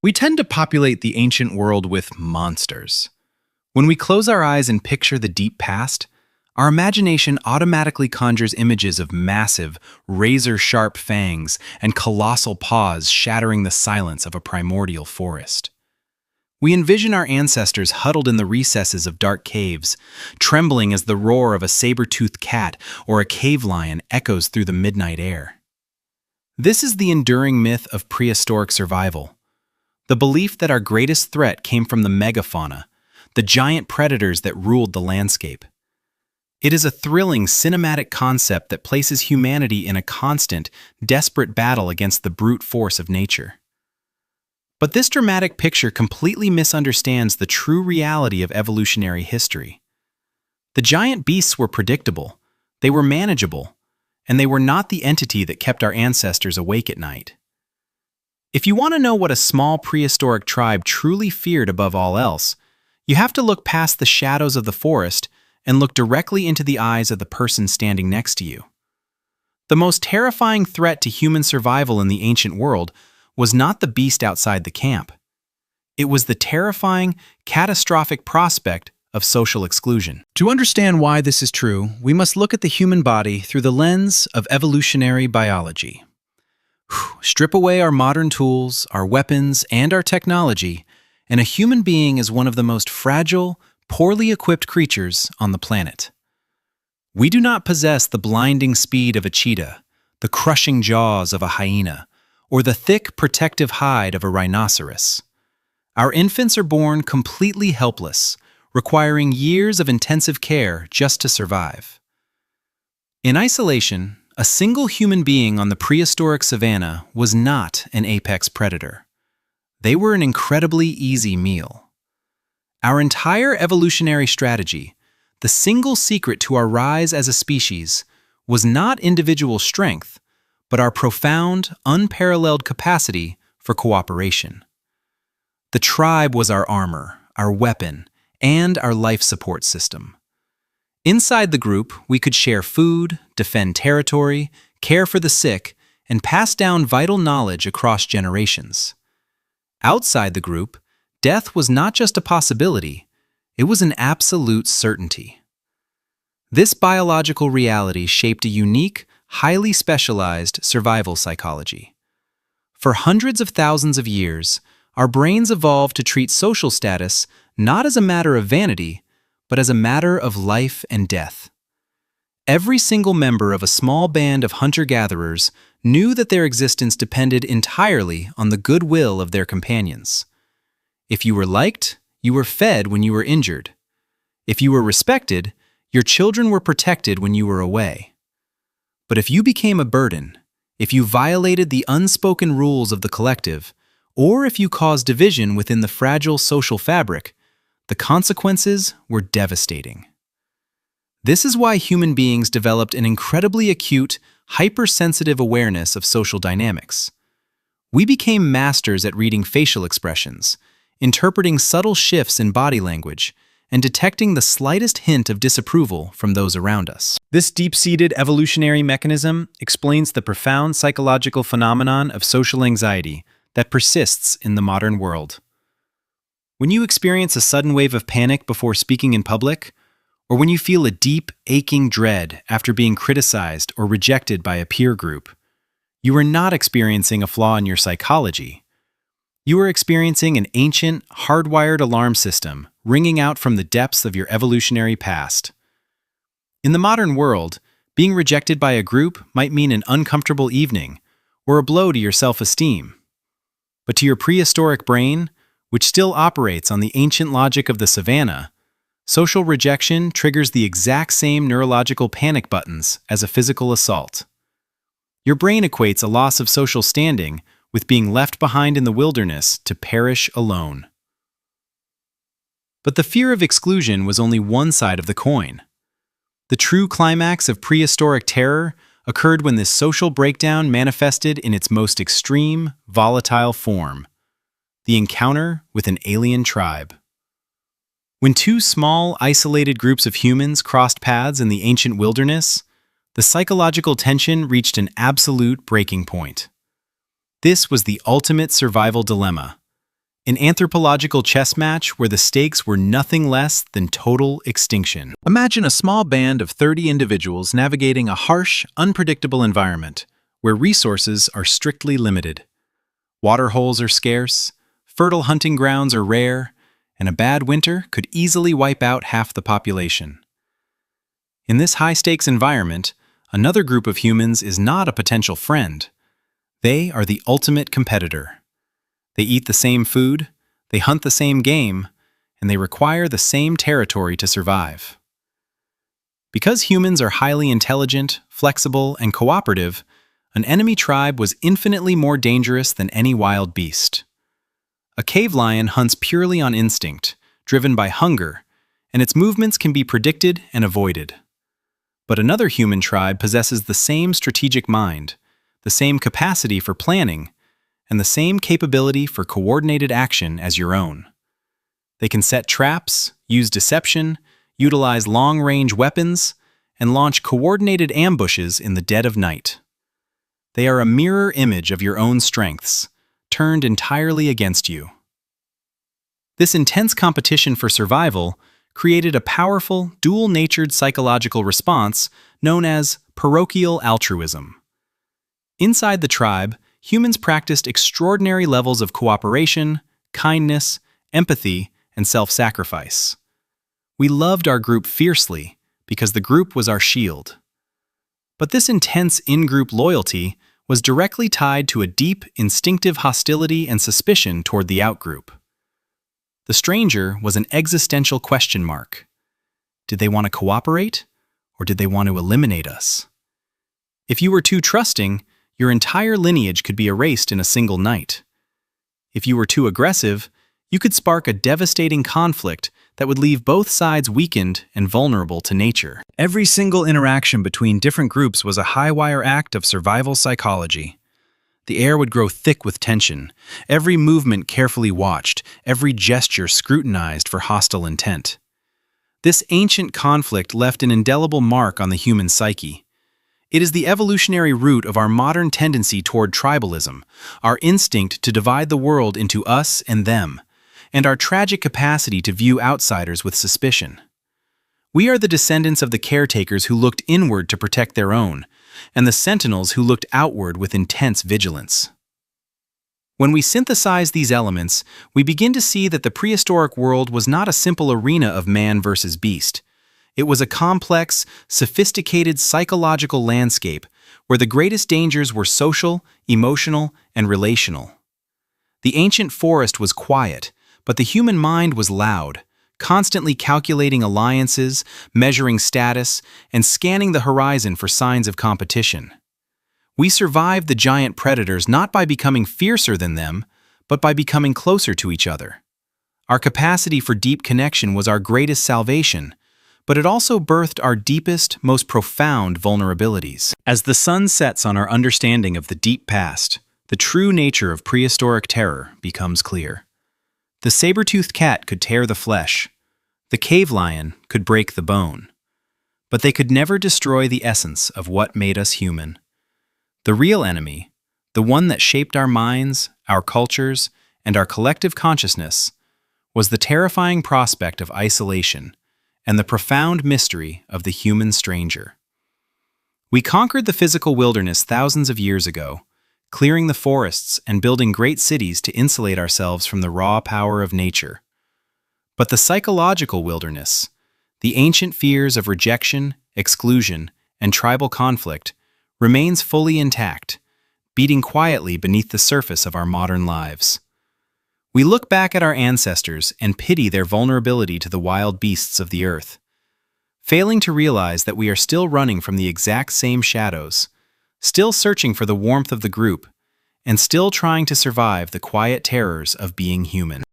We tend to populate the ancient world with monsters. When we close our eyes and picture the deep past, our imagination automatically conjures images of massive, razor-sharp fangs and colossal paws shattering the silence of a primordial forest. We envision our ancestors huddled in the recesses of dark caves, trembling as the roar of a saber-toothed cat or a cave lion echoes through the midnight air. This is the enduring myth of prehistoric survival. The belief that our greatest threat came from the megafauna, the giant predators that ruled the landscape. It is a thrilling cinematic concept that places humanity in a constant, desperate battle against the brute force of nature. But this dramatic picture completely misunderstands the true reality of evolutionary history. The giant beasts were predictable, they were manageable, and they were not the entity that kept our ancestors awake at night. If you want to know what a small prehistoric tribe truly feared above all else, you have to look past the shadows of the forest and look directly into the eyes of the person standing next to you. The most terrifying threat to human survival in the ancient world was not the beast outside the camp. It was the terrifying, catastrophic prospect of social exclusion. To understand why this is true, we must look at the human body through the lens of evolutionary biology. Strip away our modern tools, our weapons, and our technology, and a human being is one of the most fragile, poorly equipped creatures on the planet. We do not possess the blinding speed of a cheetah, the crushing jaws of a hyena, or the thick, protective hide of a rhinoceros. Our infants are born completely helpless, requiring years of intensive care just to survive. In isolation, a single human being on the prehistoric savanna was not an apex predator. They were an incredibly easy meal. Our entire evolutionary strategy, the single secret to our rise as a species, was not individual strength, but our profound, unparalleled capacity for cooperation. The tribe was our armor, our weapon, and our life support system. Inside the group, we could share food, defend territory, care for the sick, and pass down vital knowledge across generations. Outside the group, death was not just a possibility, it was an absolute certainty. This biological reality shaped a unique, highly specialized survival psychology. For hundreds of thousands of years, our brains evolved to treat social status not as a matter of vanity, but as a matter of life and death. Every single member of a small band of hunter-gatherers knew that their existence depended entirely on the goodwill of their companions. If you were liked, you were fed when you were injured. If you were respected, your children were protected when you were away. But if you became a burden, if you violated the unspoken rules of the collective, or if you caused division within the fragile social fabric, the consequences were devastating. This is why human beings developed an incredibly acute, hypersensitive awareness of social dynamics. We became masters at reading facial expressions, interpreting subtle shifts in body language, and detecting the slightest hint of disapproval from those around us. This deep-seated evolutionary mechanism explains the profound psychological phenomenon of social anxiety that persists in the modern world. When you experience a sudden wave of panic before speaking in public, or when you feel a deep, aching dread after being criticized or rejected by a peer group, you are not experiencing a flaw in your psychology. You are experiencing an ancient, hardwired alarm system ringing out from the depths of your evolutionary past. In the modern world, being rejected by a group might mean an uncomfortable evening or a blow to your self-esteem. But to your prehistoric brain, which still operates on the ancient logic of the savanna, social rejection triggers the exact same neurological panic buttons as a physical assault. Your brain equates a loss of social standing with being left behind in the wilderness to perish alone. But the fear of exclusion was only one side of the coin. The true climax of prehistoric terror occurred when this social breakdown manifested in its most extreme, volatile form: the encounter with an alien tribe. When two small, isolated groups of humans crossed paths in the ancient wilderness, the psychological tension reached an absolute breaking point. This was the ultimate survival dilemma: an anthropological chess match where the stakes were nothing less than total extinction. Imagine a small band of 30 individuals navigating a harsh, unpredictable environment where resources are strictly limited. Water holes are scarce, fertile hunting grounds are rare, and a bad winter could easily wipe out half the population. In this high-stakes environment, another group of humans is not a potential friend. They are the ultimate competitor. They eat the same food, they hunt the same game, and they require the same territory to survive. Because humans are highly intelligent, flexible, and cooperative, an enemy tribe was infinitely more dangerous than any wild beast. A cave lion hunts purely on instinct, driven by hunger, and its movements can be predicted and avoided. But another human tribe possesses the same strategic mind, the same capacity for planning, and the same capability for coordinated action as your own. They can set traps, use deception, utilize long-range weapons, and launch coordinated ambushes in the dead of night. They are a mirror image of your own strengths, turned entirely against you. This intense competition for survival created a powerful, dual-natured psychological response known as parochial altruism. Inside the tribe, humans practiced extraordinary levels of cooperation, kindness, empathy, and self-sacrifice. We loved our group fiercely because the group was our shield. But this intense in-group loyalty was directly tied to a deep, instinctive hostility and suspicion toward the outgroup. The stranger was an existential question mark. Did they want to cooperate, or did they want to eliminate us? If you were too trusting, your entire lineage could be erased in a single night. If you were too aggressive, you could spark a devastating conflict that would leave both sides weakened and vulnerable to nature. Every single interaction between different groups was a high-wire act of survival psychology. The air would grow thick with tension, every movement carefully watched, every gesture scrutinized for hostile intent. This ancient conflict left an indelible mark on the human psyche. It is the evolutionary root of our modern tendency toward tribalism, our instinct to divide the world into us and them, and our tragic capacity to view outsiders with suspicion. We are the descendants of the caretakers who looked inward to protect their own, and the sentinels who looked outward with intense vigilance. When we synthesize these elements, we begin to see that the prehistoric world was not a simple arena of man versus beast. It was a complex, sophisticated psychological landscape where the greatest dangers were social, emotional, and relational. The ancient forest was quiet, but the human mind was loud, constantly calculating alliances, measuring status, and scanning the horizon for signs of competition. We survived the giant predators not by becoming fiercer than them, but by becoming closer to each other. Our capacity for deep connection was our greatest salvation, but it also birthed our deepest, most profound vulnerabilities. As the sun sets on our understanding of the deep past, the true nature of prehistoric terror becomes clear. The saber-toothed cat could tear the flesh. The cave lion could break the bone. But they could never destroy the essence of what made us human. The real enemy, the one that shaped our minds, our cultures, and our collective consciousness, was the terrifying prospect of isolation and the profound mystery of the human stranger. We conquered the physical wilderness thousands of years ago, clearing the forests and building great cities to insulate ourselves from the raw power of nature. But the psychological wilderness, the ancient fears of rejection, exclusion, and tribal conflict, remains fully intact, beating quietly beneath the surface of our modern lives. We look back at our ancestors and pity their vulnerability to the wild beasts of the earth, failing to realize that we are still running from the exact same shadows, still searching for the warmth of the group, and still trying to survive the quiet terrors of being human.